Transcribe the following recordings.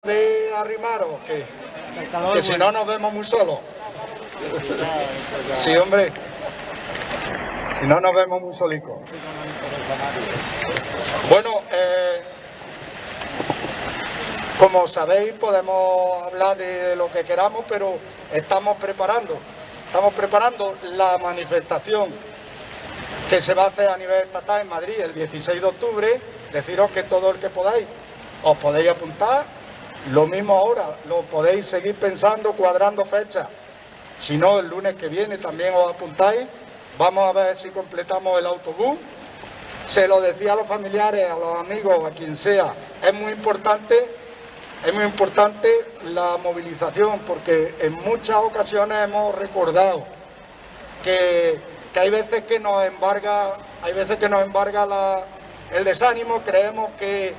¿De arrimaros? Que si no nos vemos muy solos. Sí, hombre. Si no nos vemos muy solicos. Bueno, como sabéis, podemos hablar de lo que queramos, pero estamos preparando la manifestación que se va a hacer a nivel estatal en Madrid el 16 de octubre. Deciros que todo el que podáis, os podéis apuntar. Lo mismo ahora, lo podéis seguir pensando, cuadrando fechas. Si no, el lunes que viene también os apuntáis. Vamos a ver si completamos el autobús. Se lo decía a los familiares, a los amigos, a quien sea. Es muy importante la movilización, porque en muchas ocasiones hemos recordado que hay veces que nos embarga, el desánimo. Creemos que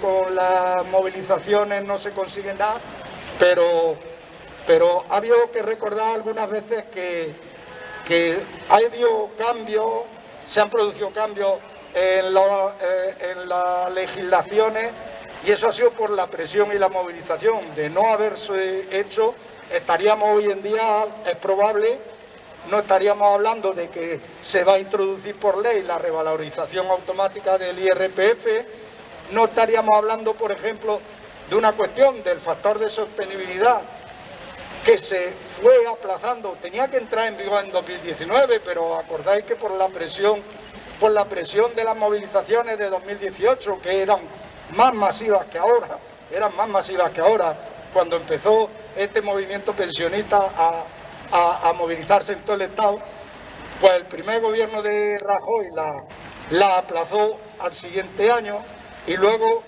con las movilizaciones no se consigue nada, pero ha habido que recordar algunas veces que ha habido cambios, se han producido cambios en las legislaciones, y eso ha sido por la presión y la movilización. De no haberse hecho, estaríamos hoy en día, es probable, no estaríamos hablando de que se va a introducir por ley la revalorización automática del IRPF, no estaríamos hablando, por ejemplo, de una cuestión del factor de sostenibilidad que se fue aplazando. Tenía que entrar en vigor en 2019, pero acordáis que por la presión de las movilizaciones de 2018, que eran más masivas que ahora, cuando empezó este movimiento pensionista a movilizarse en todo el Estado, pues el primer gobierno de Rajoy la aplazó al siguiente año, y luego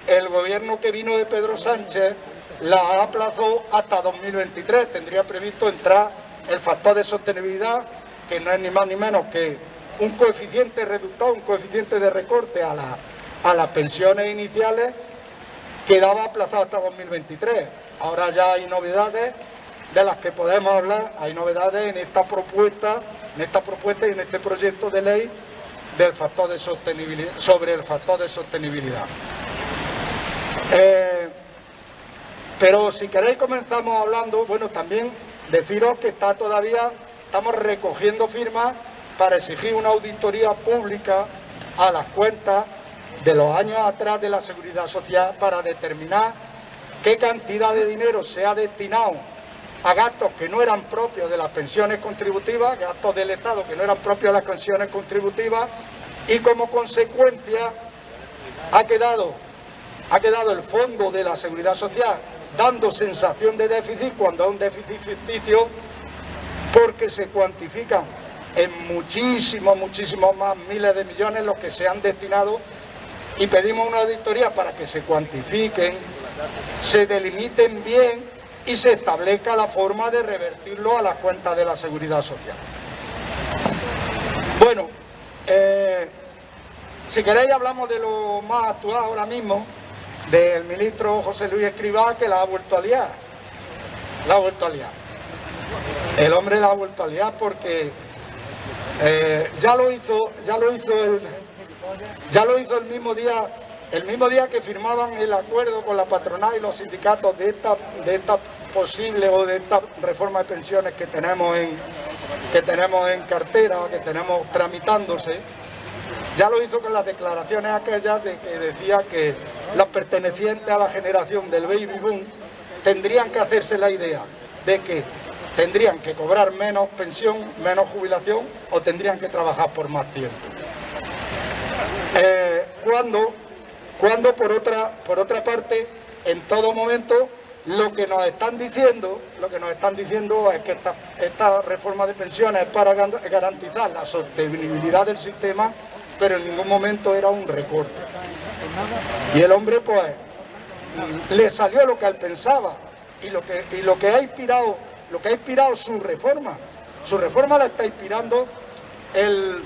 el gobierno que vino de Pedro Sánchez la aplazó hasta 2023. Tendría previsto entrar el factor de sostenibilidad, que no es ni más ni menos que un coeficiente reductor, un coeficiente de recorte a las pensiones iniciales, quedaba aplazado hasta 2023. Ahora ya hay novedades de las que podemos hablar, hay novedades en esta propuesta y en este proyecto de ley del factor de sostenibilidad, sobre el factor de sostenibilidad. Pero si queréis comenzamos hablando, bueno, también deciros que estamos recogiendo firmas para exigir una auditoría pública a las cuentas de los años atrás de la Seguridad Social, para determinar qué cantidad de dinero se ha destinado a gastos que no eran propios de las pensiones contributivas, gastos del Estado que no eran propios de las pensiones contributivas, y como consecuencia ha quedado el fondo de la Seguridad Social dando sensación de déficit, cuando es un déficit ficticio, porque se cuantifican en muchísimos más miles de millones los que se han destinado, y pedimos una auditoría para que se cuantifiquen, se delimiten bien y se establezca la forma de revertirlo a las cuentas de la Seguridad Social. Bueno, si queréis hablamos de lo más actual ahora mismo, del ministro José Luis Escrivá, que la ha vuelto a liar. El hombre la ha vuelto a liar porque ya lo hizo el mismo día que firmaban el acuerdo con la patronal y los sindicatos de esta posible o de esta reforma de pensiones que tenemos en cartera, que tenemos tramitándose. Ya lo hizo con las declaraciones aquellas de que decía que los pertenecientes a la generación del baby boom tendrían que hacerse la idea de que tendrían que cobrar menos pensión, menos jubilación, o tendrían que trabajar por más tiempo. Cuando por otra parte, en todo momento, lo que nos están diciendo es que esta reforma de pensiones es para garantizar la sostenibilidad del sistema, pero en ningún momento era un recorte. Y el hombre, pues, le salió lo que él pensaba, y lo que ha inspirado su reforma. Su reforma la está inspirando el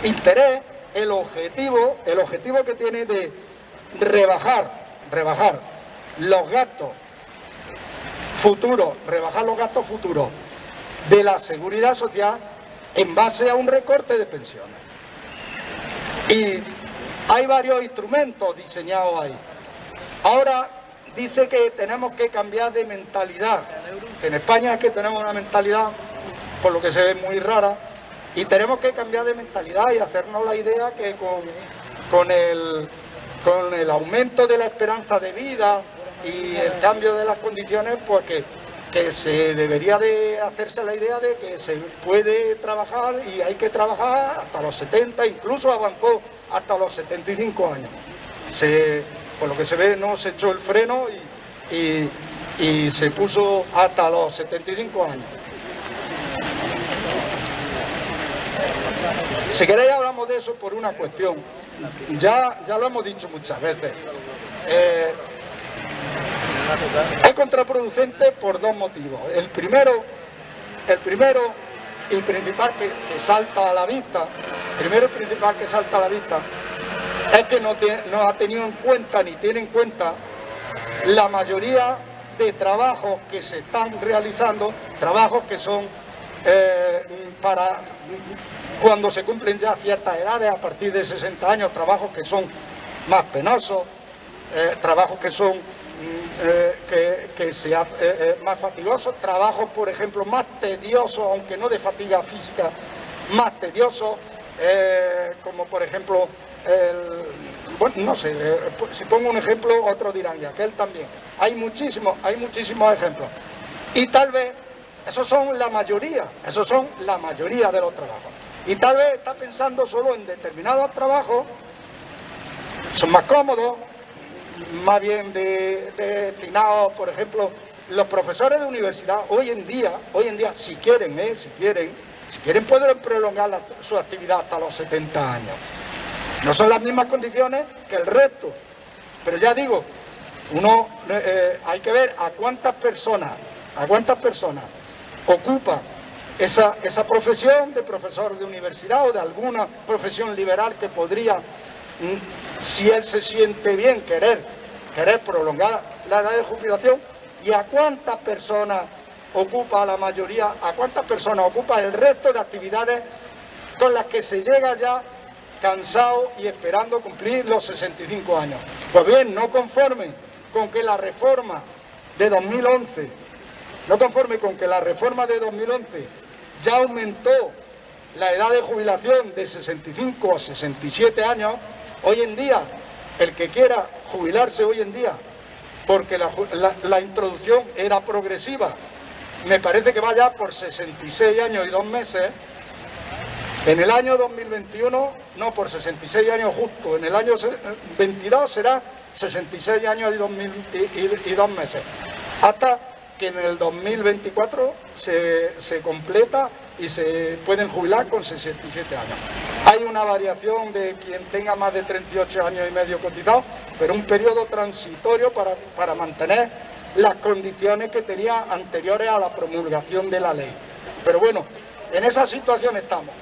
interés, el objetivo que tiene de rebajar los gastos futuros, de la Seguridad Social en base a un recorte de pensiones. Hay varios instrumentos diseñados ahí. Ahora dice que tenemos que cambiar de mentalidad, que en España es que tenemos una mentalidad, por lo que se ve, muy rara, y tenemos que cambiar de mentalidad y hacernos la idea que con el aumento de la esperanza de vida y el cambio de las condiciones, pues que se debería de hacerse la idea de que se puede trabajar y hay que trabajar hasta los 70, incluso avanzó hasta los 75 años. Por lo que se ve, no se echó el freno y se puso hasta los 75 años. Si queréis hablamos de eso por una cuestión. Ya lo hemos dicho muchas veces. Es contraproducente por dos motivos. El primero y principal que salta a la vista, es que no ha tenido en cuenta ni tiene en cuenta la mayoría de trabajos que se están realizando, trabajos que son para cuando se cumplen ya ciertas edades, a partir de 60 años, trabajos que son más penosos, trabajos que son más fatigosos, trabajos, por ejemplo, más tediosos, aunque no de fatiga física, más tediosos, como por ejemplo, bueno, no sé, si pongo un ejemplo, otros dirán, y aquel también. Hay muchísimos ejemplos. Y tal vez, esos son la mayoría de los trabajos. Y tal vez está pensando solo en determinados trabajos, son más cómodos, más bien destinados, por ejemplo, los profesores de universidad, hoy en día, si quieren pueden prolongar su actividad hasta los 70 años. No son las mismas condiciones que el resto, pero ya digo, hay que ver a cuántas personas ocupa esa profesión de profesor de universidad o de alguna profesión liberal que podría, si él se siente bien, querer prolongar la edad de jubilación, y a cuántas personas ocupa el resto de actividades con las que se llega ya cansado y esperando cumplir los 65 años. Pues bien, no conforme con que la reforma de 2011 ya aumentó la edad de jubilación de 65 a 67 años, hoy en día, el que quiera jubilarse hoy en día, porque la introducción era progresiva, me parece que va ya por 66 años y 2 meses, en el año 2021, no, por 66 años justo, en el año 22 será 66 años y 2 meses, hasta que en el 2024 se completa y se pueden jubilar con 67 años. Hay una variación de quien tenga más de 38 años y medio cotizado, pero un periodo transitorio para mantener las condiciones que tenía anteriores a la promulgación de la ley. Pero bueno, en esa situación estamos.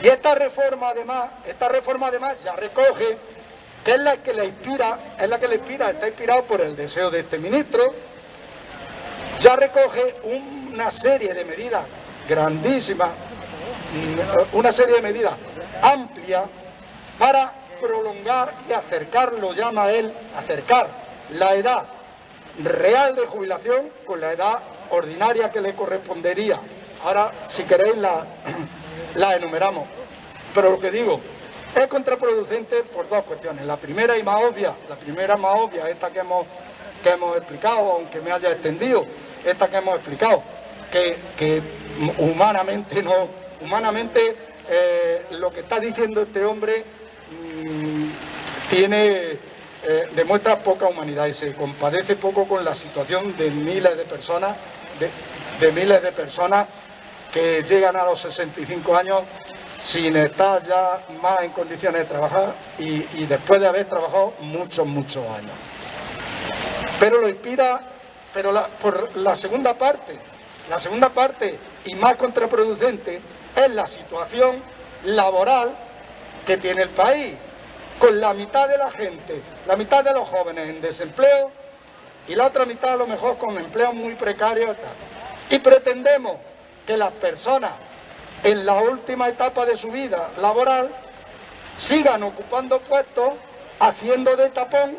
Y esta reforma además ya recoge, que es la que le inspira, está inspirado por el deseo de este ministro, ya recoge una serie de medidas grandísimas, una serie de medidas amplias para prolongar y acercar, lo llama él, acercar la edad real de jubilación con la edad ordinaria que le correspondería. Ahora, si queréis, la enumeramos. Pero lo que digo, es contraproducente por dos cuestiones. La primera más obvia, esta que hemos explicado, aunque me haya extendido, que humanamente lo que está diciendo este hombre demuestra poca humanidad y se compadece poco con la situación de miles de personas, que llegan a los 65 años sin estar ya más en condiciones de trabajar y después de haber trabajado muchos años. Pero lo inspira, por la segunda parte y más contraproducente es la situación laboral que tiene el país, con la mitad de la gente, la mitad de los jóvenes en desempleo y la otra mitad a lo mejor con empleos muy precarios. Y pretendemos que las personas en la última etapa de su vida laboral sigan ocupando puestos, haciendo de tapón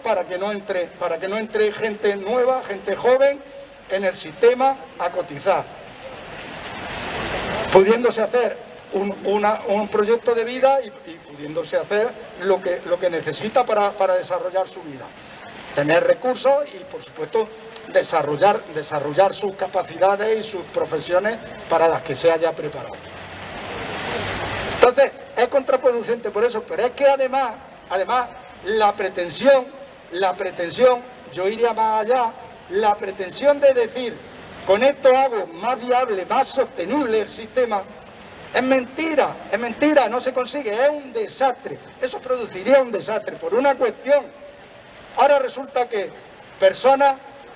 para que no entre gente nueva, gente joven en el sistema a cotizar, pudiéndose hacer un proyecto de vida y pudiéndose hacer lo que necesita para desarrollar su vida, tener recursos y, por supuesto, desarrollar sus capacidades y sus profesiones para las que se haya preparado. Entonces, es contraproducente por eso, pero es que además la pretensión, yo iría más allá, la pretensión de decir, con esto hago más viable, más sostenible el sistema, es mentira, no se consigue, es un desastre. Eso produciría un desastre por una cuestión. Ahora resulta que personas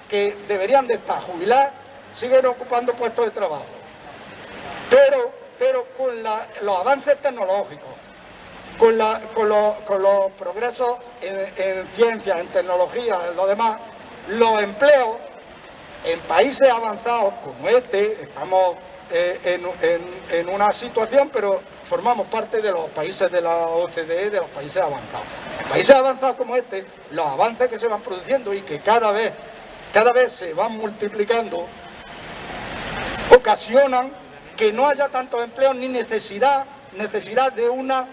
que deberían de estar jubiladas siguen ocupando puestos de trabajo. Pero con los avances tecnológicos, con los progresos en ciencia, en tecnología, en lo demás, los empleos en países avanzados como este, estamos en una situación, pero formamos parte de los países de la OCDE, de los países avanzados. En países avanzados como este, los avances que se van produciendo y que cada vez se van multiplicando, ocasionan que no haya tantos empleos ni necesidad de una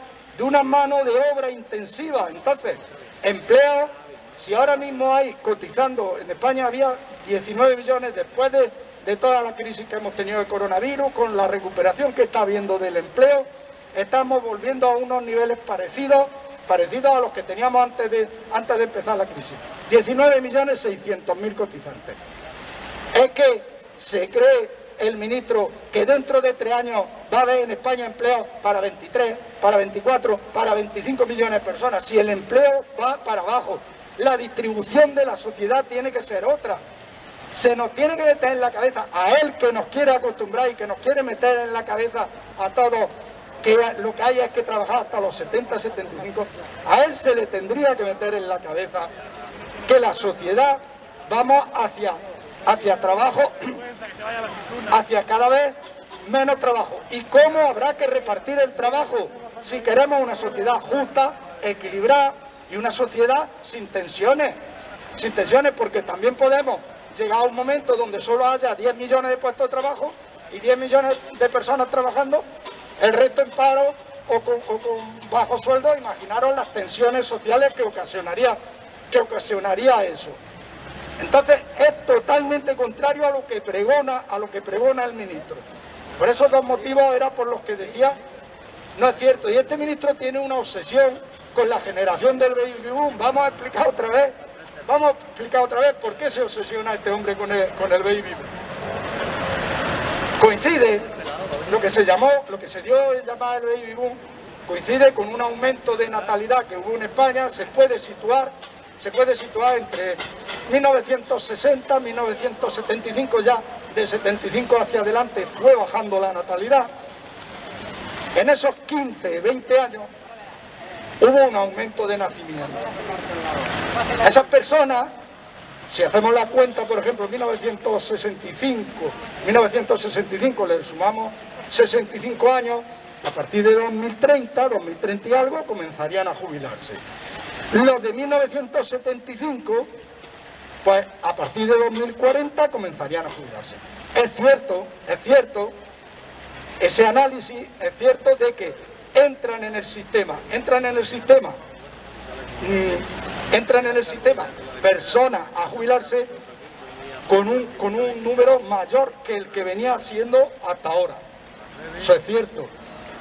mano de obra intensiva. Entonces, empleos, si ahora mismo hay cotizando, en España había 19 millones después de toda la crisis que hemos tenido de coronavirus, con la recuperación que está habiendo del empleo, estamos volviendo a unos niveles parecidos a los que teníamos antes de empezar la crisis. 19.600.000 cotizantes. Es que se cree el ministro que dentro de 3 años va a haber en España empleo para 23, para 24, para 25 millones de personas. Si el empleo va para abajo, la distribución de la sociedad tiene que ser otra. Se nos tiene que meter en la cabeza a él, que nos quiere acostumbrar y que nos quiere meter en la cabeza a todos que lo que hay es que trabajar hasta los 70, 75. A él se le tendría que meter en la cabeza que la sociedad vamos hacia trabajo, hacia cada vez menos trabajo. ¿Y cómo habrá que repartir el trabajo si queremos una sociedad justa, equilibrada y una sociedad sin tensiones? Sin tensiones, porque también podemos llegar a un momento donde solo haya 10 millones de puestos de trabajo y 10 millones de personas trabajando, el resto en paro o con bajo sueldo. Imaginaros las tensiones sociales que ocasionaría eso. Entonces es totalmente contrario a lo que pregona el ministro. Por esos dos motivos era por los que decía, no es cierto. Y este ministro tiene una obsesión con la generación del baby boom. Vamos a explicar otra vez por qué se obsesiona este hombre con el baby boom. Coincide lo que se dio a llamar el baby boom, coincide con un aumento de natalidad que hubo en España. Se puede situar entre 1960 y 1975, ya de 75 hacia adelante fue bajando la natalidad. En esos 15, 20 años hubo un aumento de nacimiento. A esas personas, si hacemos la cuenta, por ejemplo, en 1965 le sumamos 65 años, a partir de 2030 y algo, comenzarían a jubilarse. Los de 1975, pues a partir de 2040 comenzarían a jubilarse. Es cierto, ese análisis es cierto de que entran en el sistema personas a jubilarse con un número mayor que el que venía siendo hasta ahora. Eso es cierto.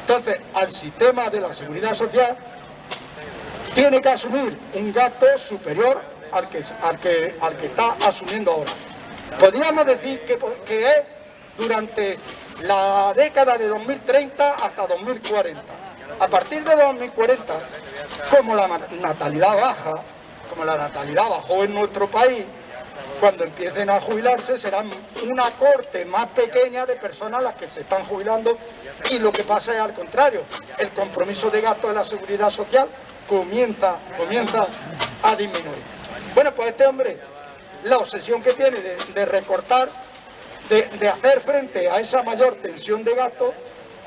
Entonces, al sistema de la seguridad social tiene que asumir un gasto superior al que está asumiendo ahora. Podríamos decir que es durante la década de 2030 hasta 2040. A partir de 2040, como la natalidad bajó en nuestro país, cuando empiecen a jubilarse serán una corte más pequeña de personas las que se están jubilando, y lo que pasa es al contrario. El compromiso de gasto de la seguridad social comienza a disminuir. Bueno, pues este hombre, la obsesión que tiene de recortar, de hacer frente a esa mayor tensión de gasto,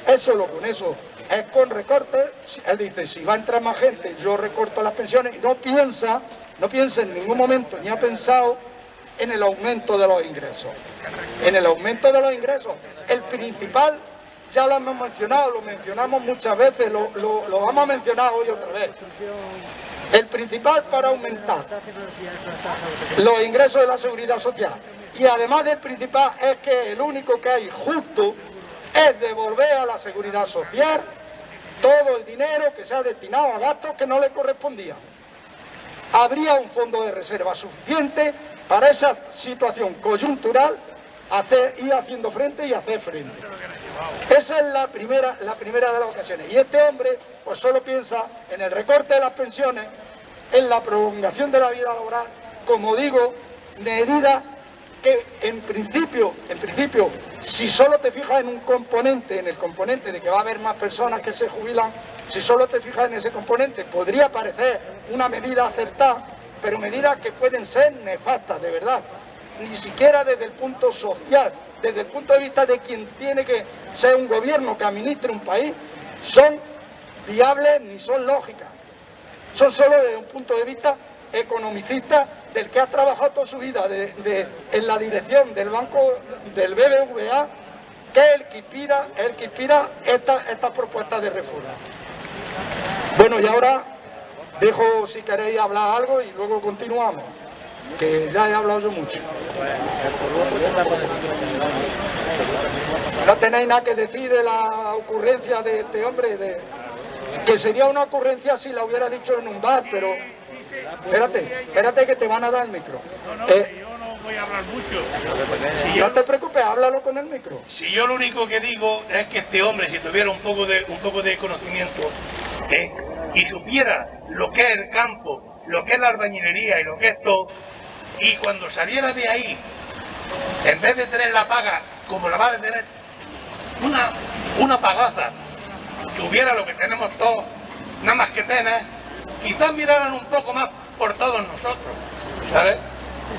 es solo con eso. es con recortes. Él dice, si va a entrar más gente, yo recorto las pensiones. No piensa en ningún momento, ni ha pensado en el aumento de los ingresos. En el aumento de los ingresos, el principal, ya lo hemos mencionado, lo mencionamos muchas veces, lo vamos a mencionar hoy otra vez. El principal para aumentar los ingresos de la seguridad social, y además del principal, es que el único que hay justo es devolver a la seguridad social todo el dinero que se ha destinado a gastos que no le correspondían. Habría un fondo de reserva suficiente para esa situación coyuntural, ir haciendo frente y hacer frente. Esa es la primera de las ocasiones. Y este hombre pues solo piensa en el recorte de las pensiones, en la prolongación de la vida laboral, como digo, medidas que en principio, si solo te fijas en un componente, en el componente de que va a haber más personas que se jubilan, si solo te fijas en ese componente, podría parecer una medida acertada, pero medidas que pueden ser nefastas, de verdad. Ni siquiera desde el punto social, desde el punto de vista de quien tiene que ser un gobierno que administre un país, son viables ni son lógicas. Son solo desde un punto de vista economicista del que ha trabajado toda su vida en la dirección del banco del BBVA, que es el que inspira estas propuestas de reforma. Bueno, y ahora dejo, si queréis hablar algo, y luego continuamos, que ya he hablado yo mucho. No tenéis nada que decir de la ocurrencia de este hombre, que sería una ocurrencia si la hubiera dicho en un bar, pero espérate que te van a dar el micro. Yo no voy a hablar mucho. No te preocupes, háblalo con el micro. Si yo lo único que digo es que este hombre, si tuviera un poco de conocimiento y supiera lo que es el campo, lo que es la albañilería y lo que es todo, y cuando saliera de ahí, en vez de tener la paga como la va a tener, una pagaza, tuviera lo que tenemos todos, nada más que tener, quizás miraran un poco más por todos nosotros, ¿sabes?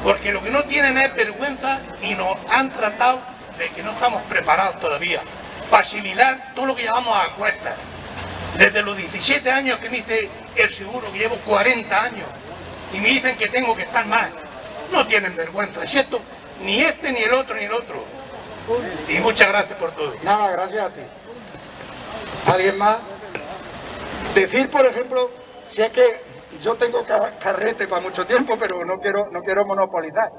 Porque lo que no tienen es vergüenza y nos han tratado de que no estamos preparados todavía para asimilar todo lo que llamamos a cuestas. Desde los 17 años que me hice el seguro, que llevo 40 años, y me dicen que tengo que estar más. No tienen vergüenza, si esto, ni este, ni el otro, ni el otro. Y muchas gracias por todo. Nada, gracias a ti. ¿Alguien más? Decir, por ejemplo, si es que yo tengo carrete para mucho tiempo, pero no quiero monopolizar.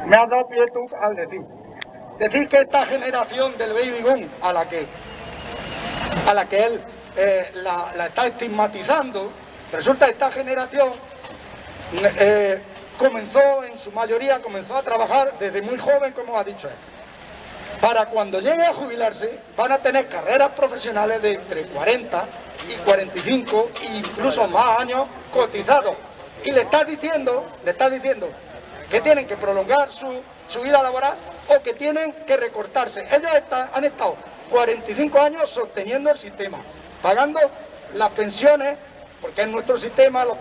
Me has dado pie tú al decir que esta generación del baby boom a la que él la está estigmatizando, resulta que esta generación en su mayoría comenzó a trabajar desde muy joven, como ha dicho él. Para cuando llegue a jubilarse van a tener carreras profesionales de entre 40 y 45 e incluso más años cotizados. Y le está diciendo que tienen que prolongar su vida laboral o que tienen que recortarse. Ellos han estado 45 años sosteniendo el sistema, pagando las pensiones, porque es nuestro sistema, los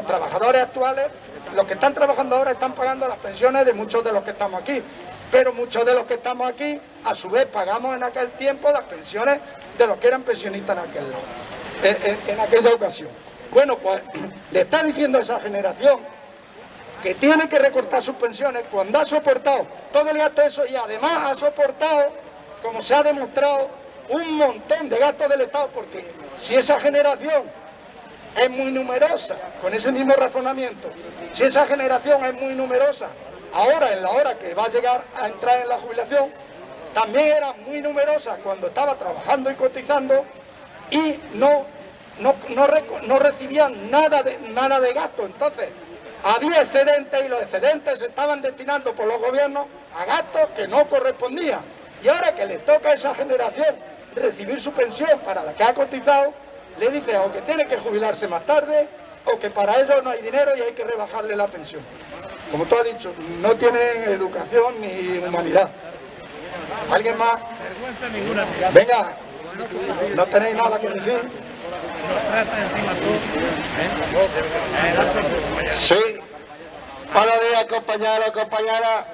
trabajadores actuales, los que están trabajando ahora están pagando las pensiones de muchos de los que estamos aquí. Pero muchos de los que estamos aquí, a su vez, pagamos en aquel tiempo las pensiones de los que eran pensionistas en aquella ocasión. Bueno, pues le está diciendo a esa generación que tiene que recortar sus pensiones cuando ha soportado todo el gasto de eso, y además ha soportado, como se ha demostrado, un montón de gastos del Estado, porque si esa generación es muy numerosa, con ese mismo razonamiento, si esa generación es muy numerosa, ahora, en la hora que va a llegar a entrar en la jubilación, también era muy numerosa cuando estaba trabajando y cotizando y no recibían nada de gasto. Entonces, había excedentes y los excedentes se estaban destinando por los gobiernos a gastos que no correspondían. Y ahora que le toca a esa generación recibir su pensión para la que ha cotizado, le dice o que tiene que jubilarse más tarde o que para ello no hay dinero y hay que rebajarle la pensión. Como tú has dicho, no tienen educación ni humanidad. ¿Alguien más? Venga, no tenéis nada que decir. Sí, buenos días, compañeros, compañeras.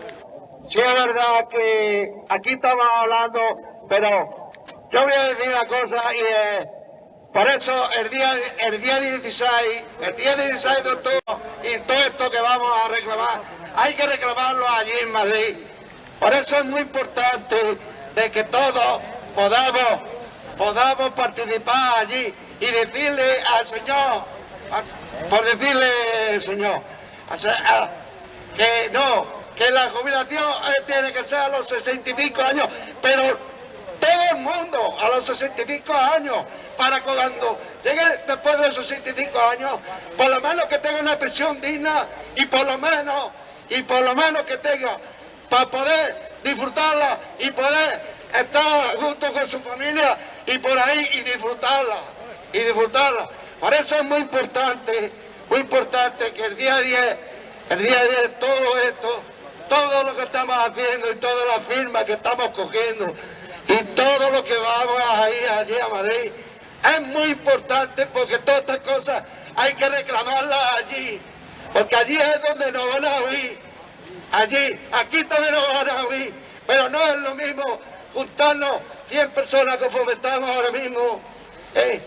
Sí, es verdad que aquí estamos hablando, pero yo voy a decir una cosa y es, por eso el día 16 de octubre y todo esto que vamos a reclamar, hay que reclamarlo allí en Madrid. Por eso es muy importante de que todos podamos participar allí y decirle al señor, por decirle, señor, que no, que la jubilación tiene que ser a los 65 años, pero todo el mundo a los 65 años, para cuando llegue después de los 65 años, por lo menos que tenga una pensión digna y por lo menos que tenga para poder disfrutarla y poder estar junto con su familia y por ahí y disfrutarla. Por eso es muy importante que el día 10 todo esto, todo lo que estamos haciendo y todas las firmas que estamos cogiendo y todo lo que vamos a ir allí a Madrid, es muy importante porque todas estas cosas hay que reclamarlas allí, porque allí es donde nos van a oír, aquí también nos van a oír, pero no es lo mismo juntarnos 100 personas como estamos ahora mismo, que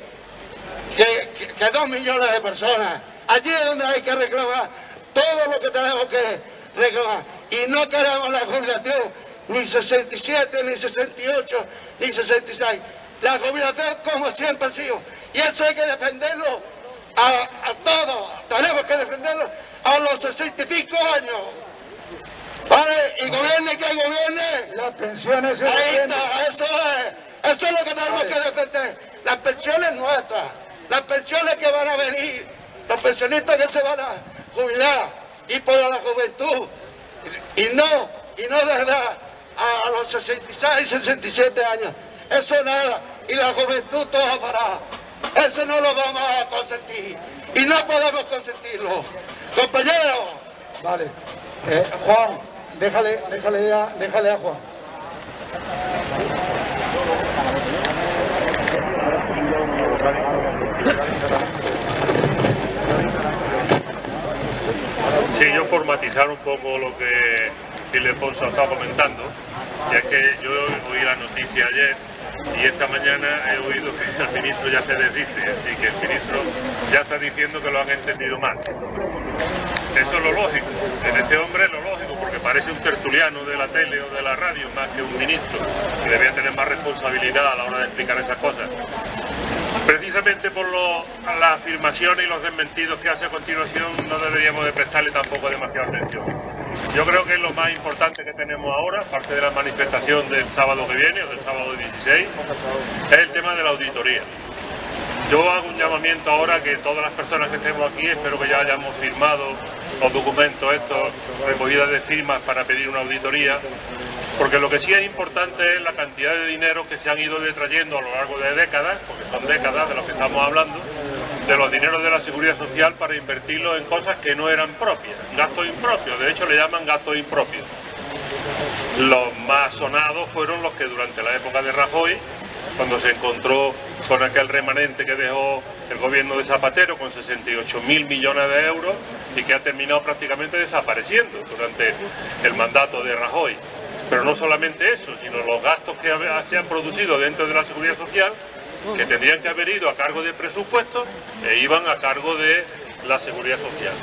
2 millones de personas. Allí es donde hay que reclamar todo lo que tenemos que reclamar. Y no queremos la jubilación ni 67, ni 68, ni 66. La jubilación como siempre ha sido. Y eso hay que defenderlo a todos. Tenemos que defenderlo a los 65 años. ¿Vale? Y gobierne que gobierne. Las pensiones se Ahí defienden. está, eso es lo que tenemos que defender. Las pensiones nuestras, las pensiones que van a venir, los pensionistas que se van a jubilar y por la juventud. Y no de edad a los 66, 67 años. Eso nada. Y la juventud toda parada. Eso no lo vamos a consentir. Y no podemos consentirlo. Compañeros. Vale. Juan, déjale a Juan. Sí, yo por matizar un poco lo que Ildefonso estaba comentando, ya que yo oí la noticia ayer y esta mañana he oído que el ministro ya se desdice, así que el ministro ya está diciendo que lo han entendido mal. Eso es lo lógico, en este hombre es lo lógico, porque parece un tertuliano de la tele o de la radio más que un ministro, que debía tener más responsabilidad a la hora de explicar esas cosas. Precisamente por las afirmaciones y los desmentidos que hace a continuación no deberíamos de prestarle tampoco demasiada atención. Yo creo que es lo más importante que tenemos ahora, aparte de la manifestación del sábado que viene o del sábado 16, es el tema de la auditoría. Yo hago un llamamiento ahora que todas las personas que estemos aquí, espero que ya hayamos firmado los documentos estos, recogidas de firmas para pedir una auditoría, porque lo que sí es importante es la cantidad de dinero que se han ido detrayendo a lo largo de décadas, porque son décadas de lo que estamos hablando, de los dineros de la Seguridad Social para invertirlos en cosas que no eran propias, gastos impropios, de hecho le llaman gastos impropios. Los más sonados fueron los que durante la época de Rajoy, cuando se encontró con aquel remanente que dejó el gobierno de Zapatero con 68.000 millones de euros y que ha terminado prácticamente desapareciendo durante el mandato de Rajoy. Pero no solamente eso, sino los gastos que se han producido dentro de la Seguridad Social, que tendrían que haber ido a cargo de presupuestos e iban a cargo de la Seguridad Social.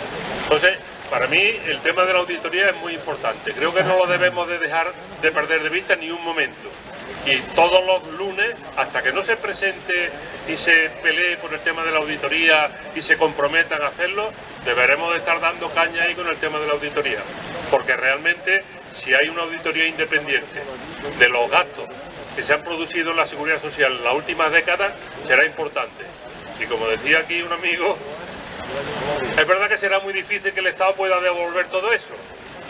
Entonces, para mí el tema de la auditoría es muy importante. Creo que no lo debemos de dejar de perder de vista ni un momento. Y todos los lunes, hasta que no se presente y se pelee por el tema de la auditoría y se comprometan a hacerlo, deberemos de estar dando caña ahí con el tema de la auditoría. Porque realmente, si hay una auditoría independiente de los gastos que se han producido en la Seguridad Social en las últimas décadas, será importante. Y como decía aquí un amigo, es verdad que será muy difícil que el Estado pueda devolver todo eso,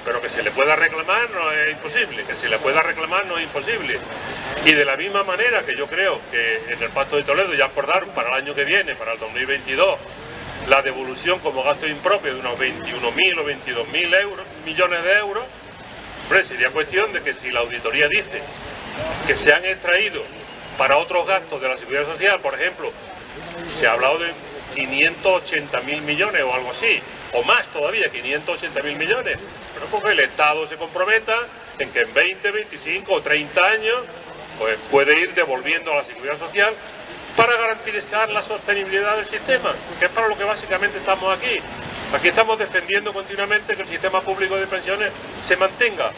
pero que se le pueda reclamar no es imposible, que se le pueda reclamar no es imposible. Y de la misma manera que yo creo que en el Pacto de Toledo ya acordaron para el año que viene, para el 2022, la devolución como gasto impropio de unos 21.000 o 22.000 millones de euros, hombre, sería cuestión de que si la auditoría dice que se han extraído para otros gastos de la Seguridad Social, por ejemplo, se ha hablado de 580.000 millones o algo así, o más todavía, 580.000 millones, pero porque el Estado se comprometa en que en 20, 25 o 30 años pues puede ir devolviendo a la Seguridad Social para garantizar la sostenibilidad del sistema, que es para lo que básicamente estamos aquí. Aquí estamos defendiendo continuamente que el sistema público de pensiones se mantenga.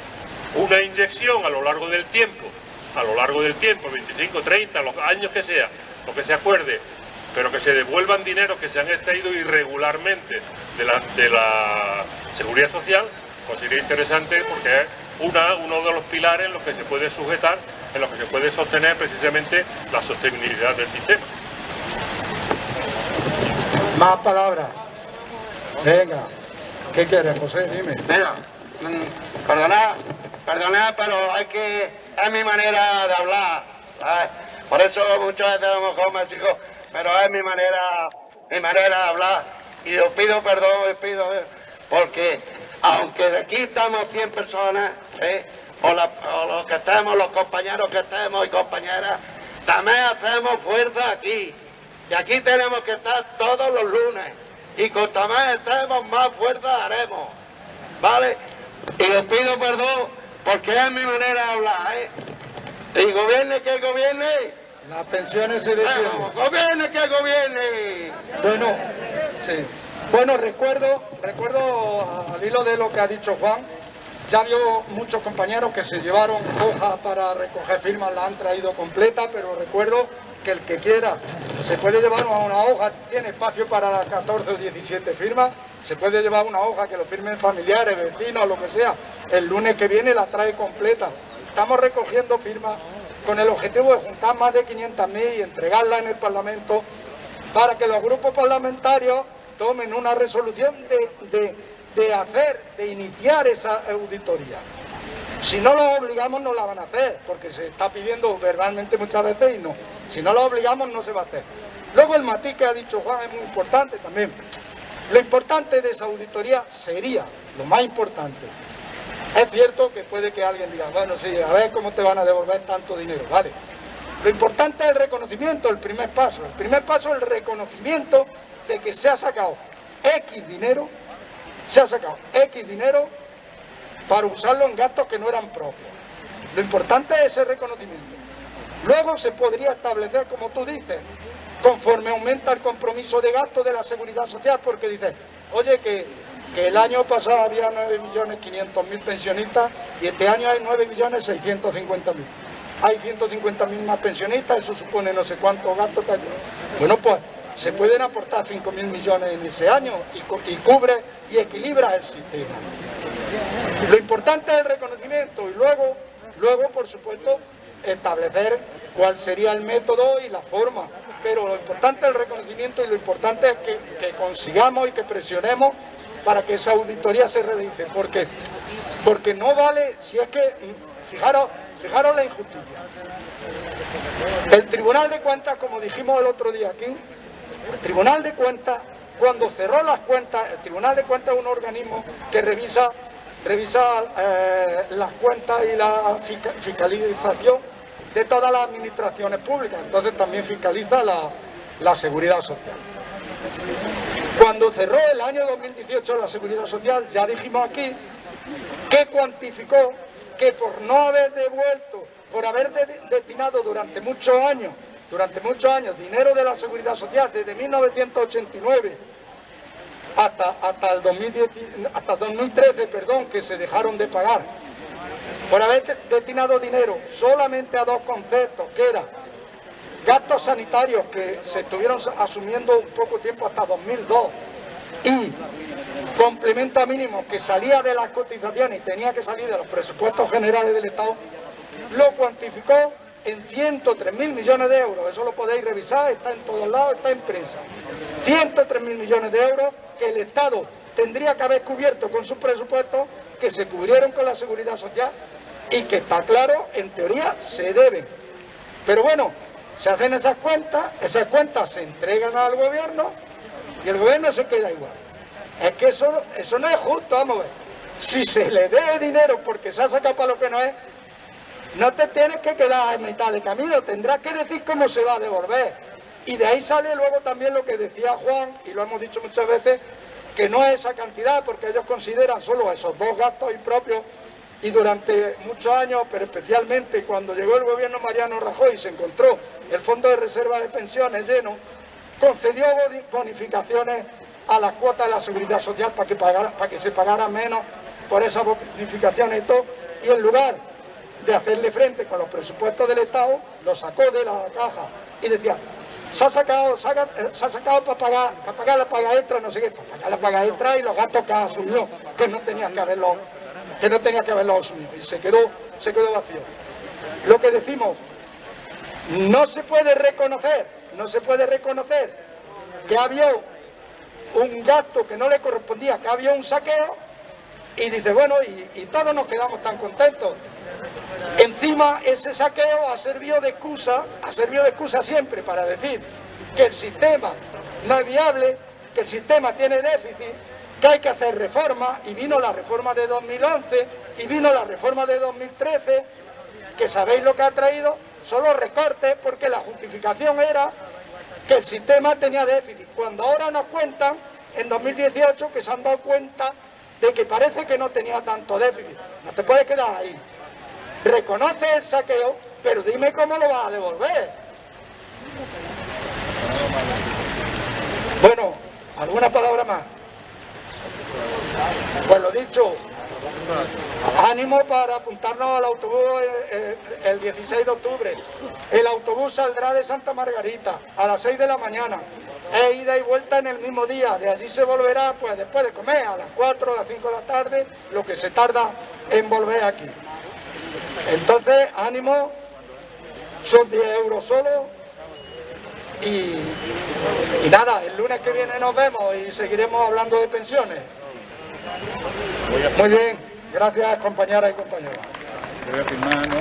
Una inyección a lo largo del tiempo, 25, 30, los años que sea, lo que se acuerde, pero que se devuelvan dineros que se han extraído irregularmente de la Seguridad Social, pues sería interesante porque es uno de los pilares en los que se puede sujetar, en los que se puede sostener precisamente la sostenibilidad del sistema. Más palabras. Venga, ¿qué quieres, José? Dime. Mira, perdonad, pero es mi manera de hablar, ¿sabes? Por eso muchas veces a lo mejor me exijo, pero es mi manera de hablar. Y os pido perdón, porque aunque de aquí estamos 100 personas, o los que estemos, los compañeros que estemos y compañeras, también hacemos fuerza aquí. Y aquí tenemos que estar todos los lunes. Y cuanto más estemos, más fuerza haremos. ¿Vale? Y les pido perdón porque es mi manera de hablar, Y gobierne que gobierne. Las pensiones se defienden. Gobierne que gobierne. Bueno, sí. Bueno, recuerdo al hilo de lo que ha dicho Juan, ya vio muchos compañeros que se llevaron hojas para recoger firmas, la han traído completa, pero recuerdo que el que quiera se puede llevar una hoja, tiene espacio para 14 o 17 firmas, se puede llevar una hoja que lo firmen familiares, vecinos, lo que sea, el lunes que viene la trae completa. Estamos recogiendo firmas con el objetivo de juntar más de 500.000 y entregarlas en el Parlamento para que los grupos parlamentarios tomen una resolución de iniciar esa auditoría. Si no los obligamos no la van a hacer, porque se está pidiendo verbalmente muchas veces y no. Si no los obligamos no se va a hacer. Luego el matiz que ha dicho Juan es muy importante también. Lo importante de esa auditoría sería, lo más importante. Es cierto que puede que alguien diga, bueno, sí, a ver cómo te van a devolver tanto dinero, vale. Lo importante es el reconocimiento, el primer paso. El primer paso es el reconocimiento de que se ha sacado X dinero, para usarlo en gastos que no eran propios. Lo importante es ese reconocimiento. Luego se podría establecer, como tú dices, conforme aumenta el compromiso de gasto de la Seguridad Social, porque dices, oye, que el año pasado había 9.500.000 pensionistas y este año hay 9.650.000. Hay 150.000 más pensionistas, eso supone no sé cuántos gastos que hay. Bueno, pues se pueden aportar 5.000 millones en ese año y cubre y equilibra el sistema. Lo importante es el reconocimiento y luego, por supuesto, establecer cuál sería el método y la forma. Pero lo importante es el reconocimiento y lo importante es que consigamos y que presionemos para que esa auditoría se realice. Porque no vale, si es que, fijaros la injusticia. El Tribunal de Cuentas, como dijimos el otro día aquí, el Tribunal de Cuentas, cuando cerró las cuentas, el Tribunal de Cuentas es un organismo que revisa las cuentas y la fiscalización de todas las administraciones públicas, entonces también fiscaliza la Seguridad Social. Cuando cerró el año 2018 la Seguridad Social, ya dijimos aquí que cuantificó que por no haber devuelto, por haber destinado durante muchos años dinero de la Seguridad Social desde 1989 hasta el 2013, que se dejaron de pagar, por haber destinado dinero solamente a dos conceptos, que eran gastos sanitarios que se estuvieron asumiendo un poco tiempo hasta 2002 y complemento mínimo que salía de las cotizaciones y tenía que salir de los presupuestos generales del Estado, lo cuantificó en 103.000 millones de euros. Eso lo podéis revisar, está en todos lados, está en prensa. 103.000 millones de euros que el Estado tendría que haber cubierto con sus presupuestos, que se cubrieron con la Seguridad Social y que está claro, en teoría, se deben. Pero bueno, se hacen esas cuentas se entregan al gobierno y el gobierno se queda igual. Es que eso no es justo, vamos a ver. Si se le dé dinero porque se ha sacado para lo que no es, no te tienes que quedar en mitad de camino, tendrás que decir cómo se va a devolver. Y de ahí sale luego también lo que decía Juan, y lo hemos dicho muchas veces, que no es esa cantidad, porque ellos consideran solo esos dos gastos impropios y durante muchos años, pero especialmente cuando llegó el gobierno Mariano Rajoy y se encontró el Fondo de Reserva de Pensiones lleno, concedió bonificaciones a las cuotas de la Seguridad Social para que se pagara menos por esas bonificaciones y todo, y en lugar de hacerle frente con los presupuestos del Estado, lo sacó de la caja y decía, se ha sacado para pagar la paga extra, no sé qué, para pagar la paga extra y los gastos que asumió, que no tenía que haberlo asumido, y se quedó vacío. Lo que decimos, no se puede reconocer que había un gasto que no le correspondía, que había un saqueo, y dice, bueno, y todos nos quedamos tan contentos. Encima ese saqueo ha servido de excusa siempre para decir que el sistema no es viable, que el sistema tiene déficit, que hay que hacer reformas, y vino la reforma de 2011 y vino la reforma de 2013, que sabéis lo que ha traído, son los recortes, porque la justificación era que el sistema tenía déficit, cuando ahora nos cuentan, en 2018, que se han dado cuenta de que parece que no tenía tanto déficit. No te puedes quedar ahí. Reconoce el saqueo, pero dime cómo lo vas a devolver. Bueno, ¿alguna palabra más? Pues lo dicho, ánimo para apuntarnos al autobús el 16 de octubre. El autobús saldrá de Santa Margarita a las 6 de la mañana. Es ida y vuelta en el mismo día. De allí se volverá pues después de comer, a las 4 o las 5 de la tarde, lo que se tarda en volver aquí. Entonces, ánimo, son 10 euros solo. Y nada, el lunes que viene nos vemos y seguiremos hablando de pensiones. Muy bien, gracias compañeras y compañeros. Voy a firmar, ¿no?